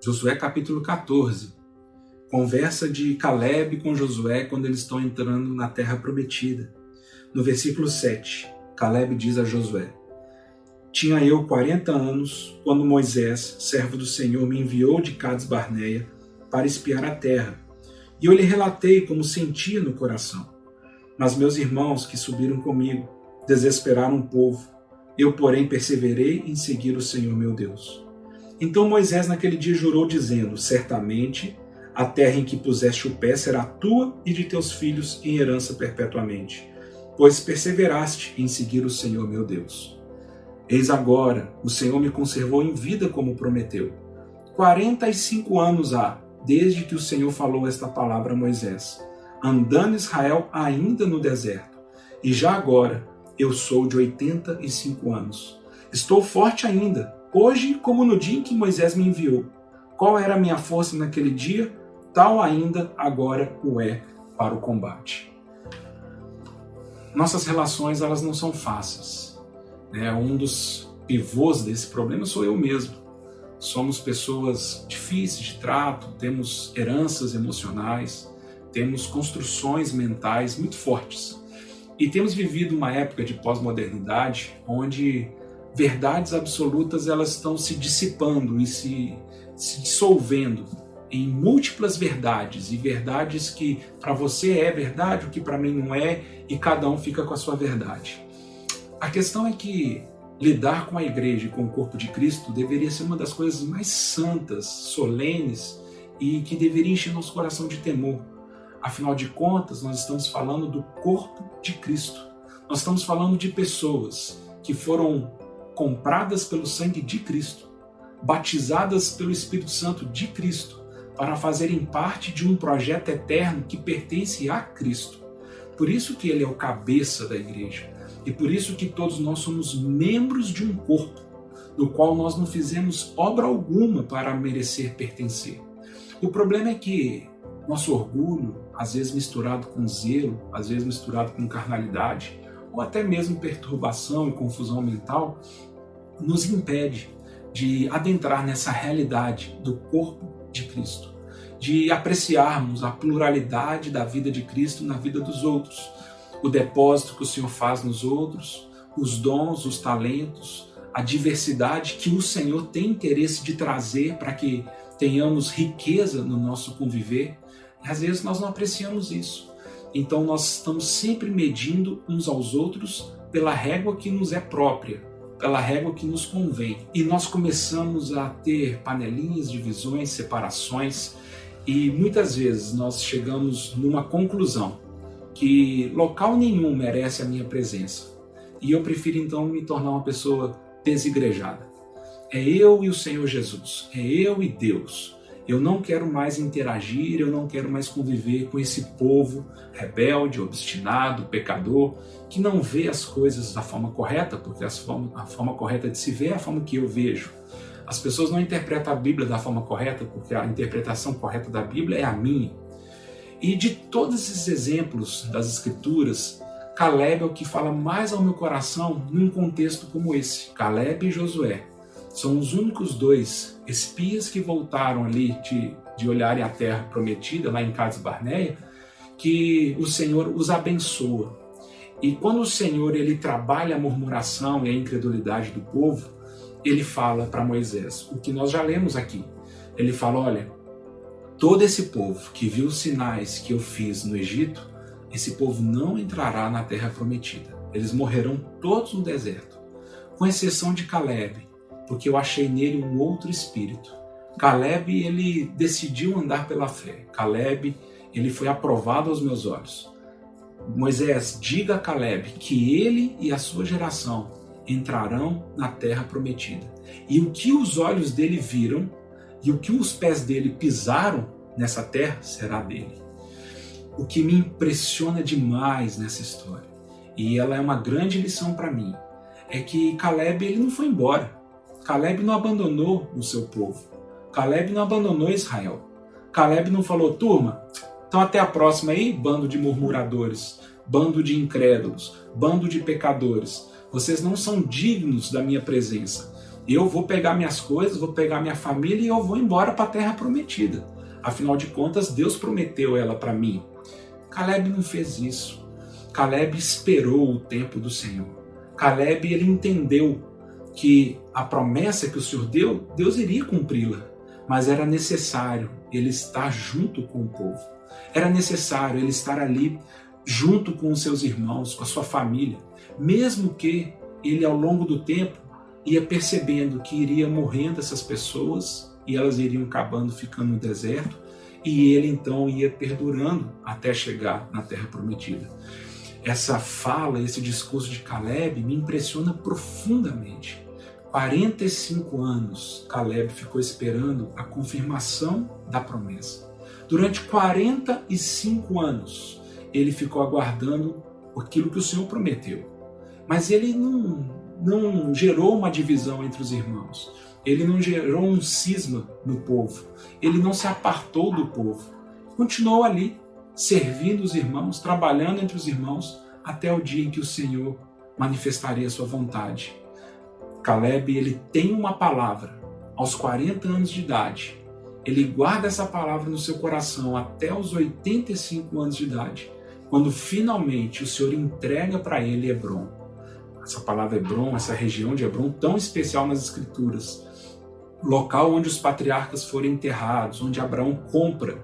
Josué capítulo 14. Conversa de Caleb com Josué quando eles estão entrando na terra prometida. No versículo 7, Caleb diz a Josué: tinha eu 40 anos quando Moisés, servo do Senhor, me enviou de Cades Barneia para espiar a terra. E eu lhe relatei como sentia no coração. Mas meus irmãos que subiram comigo desesperaram o povo. Eu, porém, perseverei em seguir o Senhor meu Deus. Então Moisés naquele dia jurou, dizendo: certamente a terra em que puseste o pé será tua e de teus filhos em herança perpetuamente, pois perseveraste em seguir o Senhor meu Deus. Eis agora, o Senhor me conservou em vida como prometeu. 45 anos há, desde que o Senhor falou esta palavra a Moisés, andando Israel ainda no deserto. E já agora eu sou de 85 anos. Estou forte ainda, hoje como no dia em que Moisés me enviou. Qual era a minha força naquele dia? Tal ainda agora o é para o combate. Nossas relações, elas não são fáceis. Um dos pivôs desse problema sou eu mesmo. Somos pessoas difíceis de trato, temos heranças emocionais, temos construções mentais muito fortes. E temos vivido uma época de pós-modernidade onde verdades absolutas elas estão se dissipando e se dissolvendo em múltiplas verdades, e verdades que para você é verdade, o que para mim não é, e cada um fica com a sua verdade. A questão é que lidar com a igreja e com o corpo de Cristo deveria ser uma das coisas mais santas, solenes e que deveria encher nosso coração de temor. Afinal de contas, nós estamos falando do corpo de Cristo. Nós estamos falando de pessoas que foram compradas pelo sangue de Cristo, batizadas pelo Espírito Santo de Cristo, para fazerem parte de um projeto eterno que pertence a Cristo. Por isso que ele é o cabeça da igreja. E por isso que todos nós somos membros de um corpo, do qual nós não fizemos obra alguma para merecer pertencer. O problema é que nosso orgulho, às vezes misturado com zelo, às vezes misturado com carnalidade, ou até mesmo perturbação e confusão mental, nos impede de adentrar nessa realidade do corpo de Cristo, de apreciarmos a pluralidade da vida de Cristo na vida dos outros, o depósito que o Senhor faz nos outros, os dons, os talentos, a diversidade que o Senhor tem interesse de trazer para que tenhamos riqueza no nosso conviver. E às vezes nós não apreciamos isso. Então nós estamos sempre medindo uns aos outros pela régua que nos é própria, pela régua que nos convém. E nós começamos a ter panelinhas, divisões, separações, e muitas vezes nós chegamos numa conclusão que local nenhum merece a minha presença. E eu prefiro então me tornar uma pessoa desigrejada. É eu e o Senhor Jesus, é eu e Deus. Eu não quero mais interagir, eu não quero mais conviver com esse povo rebelde, obstinado, pecador, que não vê as coisas da forma correta, porque a forma correta de se ver é a forma que eu vejo. As pessoas não interpretam a Bíblia da forma correta, porque a interpretação correta da Bíblia é a minha. E de todos esses exemplos das Escrituras, Caleb é o que fala mais ao meu coração num contexto como esse. Caleb e Josué são os únicos dois espias que voltaram ali de olharem a terra prometida, lá em Cades Barneia, que o Senhor os abençoa. E quando o Senhor ele trabalha a murmuração e a incredulidade do povo, ele fala para Moisés, o que nós já lemos aqui. Ele fala, olha, todo esse povo que viu os sinais que eu fiz no Egito, esse povo não entrará na terra prometida. Eles morrerão todos no deserto, com exceção de Caleb, porque eu achei nele um outro espírito. Caleb, ele decidiu andar pela fé. Caleb, ele foi aprovado aos meus olhos. Moisés, diga a Caleb que ele e a sua geração entrarão na terra prometida. E o que os olhos dele viram e o que os pés dele pisaram nessa terra será dele. O que me impressiona demais nessa história, e ela é uma grande lição para mim, é que Caleb ele não foi embora. Caleb não abandonou o seu povo. Caleb não abandonou Israel. Caleb não falou, turma, então até a próxima aí, bando de murmuradores, bando de incrédulos, bando de pecadores. Vocês não são dignos da minha presença. Eu vou pegar minhas coisas, vou pegar minha família e eu vou embora para a terra prometida. Afinal de contas, Deus prometeu ela para mim. Caleb não fez isso. Caleb esperou o tempo do Senhor. Caleb, ele entendeu que a promessa que o Senhor deu, Deus iria cumpri-la. Mas era necessário ele estar junto com o povo. Era necessário ele estar ali junto com os seus irmãos, com a sua família. Mesmo que ele, ao longo do tempo, ia percebendo que iria morrendo essas pessoas e elas iriam acabando ficando no deserto, e ele então ia perdurando até chegar na Terra Prometida. Essa fala, esse discurso de Caleb me impressiona profundamente. 45 anos Caleb ficou esperando a confirmação da promessa. Durante 45 anos ele ficou aguardando aquilo que o Senhor prometeu. Mas ele não gerou uma divisão entre os irmãos. Ele não gerou um cisma no povo. Ele não se apartou do povo. Continuou ali, servindo os irmãos, trabalhando entre os irmãos, até o dia em que o Senhor manifestaria a sua vontade. Caleb, ele tem uma palavra aos 40 anos de idade. Ele guarda essa palavra no seu coração até os 85 anos de idade, quando finalmente o Senhor entrega para ele Hebrom. Essa palavra Hebrom, essa região de Hebrom, tão especial nas Escrituras, local onde os patriarcas foram enterrados, onde Abraão compra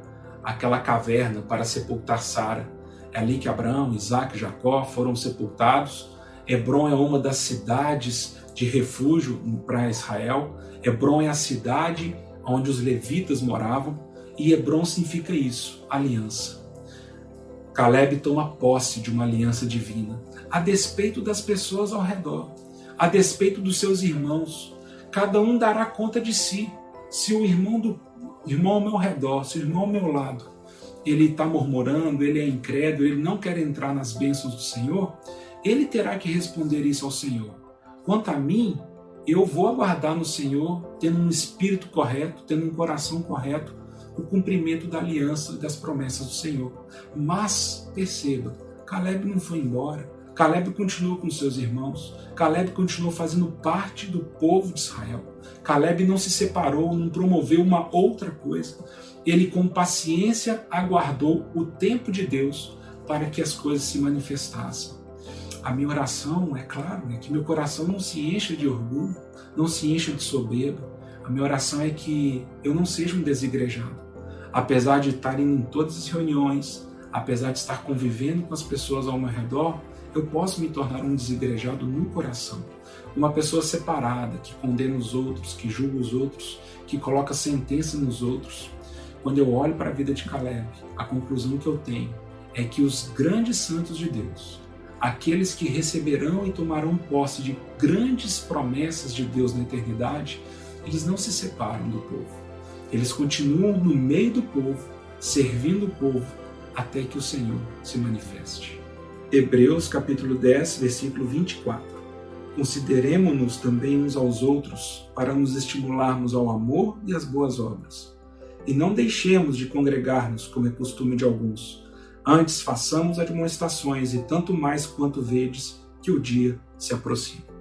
aquela caverna para sepultar Sara. É ali que Abraão, Isaac e Jacó foram sepultados. Hebrom é uma das cidades de refúgio para Israel. Hebrom é a cidade onde os levitas moravam, e Hebrom significa isso, aliança. Caleb toma posse de uma aliança divina, a despeito das pessoas ao redor, a despeito dos seus irmãos. Cada um dará conta de si. Se o irmão ao meu redor, se o irmão ao meu lado, ele está murmurando, ele é incrédulo, ele não quer entrar nas bênçãos do Senhor, ele terá que responder isso ao Senhor. Quanto a mim, eu vou aguardar no Senhor, tendo um espírito correto, tendo um coração correto, o cumprimento da aliança e das promessas do Senhor. Mas, perceba, Caleb não foi embora. Caleb continuou com seus irmãos. Caleb continuou fazendo parte do povo de Israel. Caleb não se separou, não promoveu uma outra coisa. Ele, com paciência, aguardou o tempo de Deus para que as coisas se manifestassem. A minha oração, é claro, é que meu coração não se encha de orgulho, não se encha de soberba. A minha oração é que eu não seja um desigrejado. Apesar de estar em todas as reuniões, apesar de estar convivendo com as pessoas ao meu redor, eu posso me tornar um desigrejado no coração. Uma pessoa separada, que condena os outros, que julga os outros, que coloca sentença nos outros. Quando eu olho para a vida de Caleb, a conclusão que eu tenho é que os grandes santos de Deus, aqueles que receberão e tomarão posse de grandes promessas de Deus na eternidade, eles não se separam do povo. Eles continuam no meio do povo, servindo o povo, até que o Senhor se manifeste. Hebreus capítulo 10, versículo 24. Consideremo-nos também uns aos outros para nos estimularmos ao amor e às boas obras. E não deixemos de congregar-nos, como é costume de alguns. Antes façamos admoestações, e tanto mais quanto vedes que o dia se aproxima.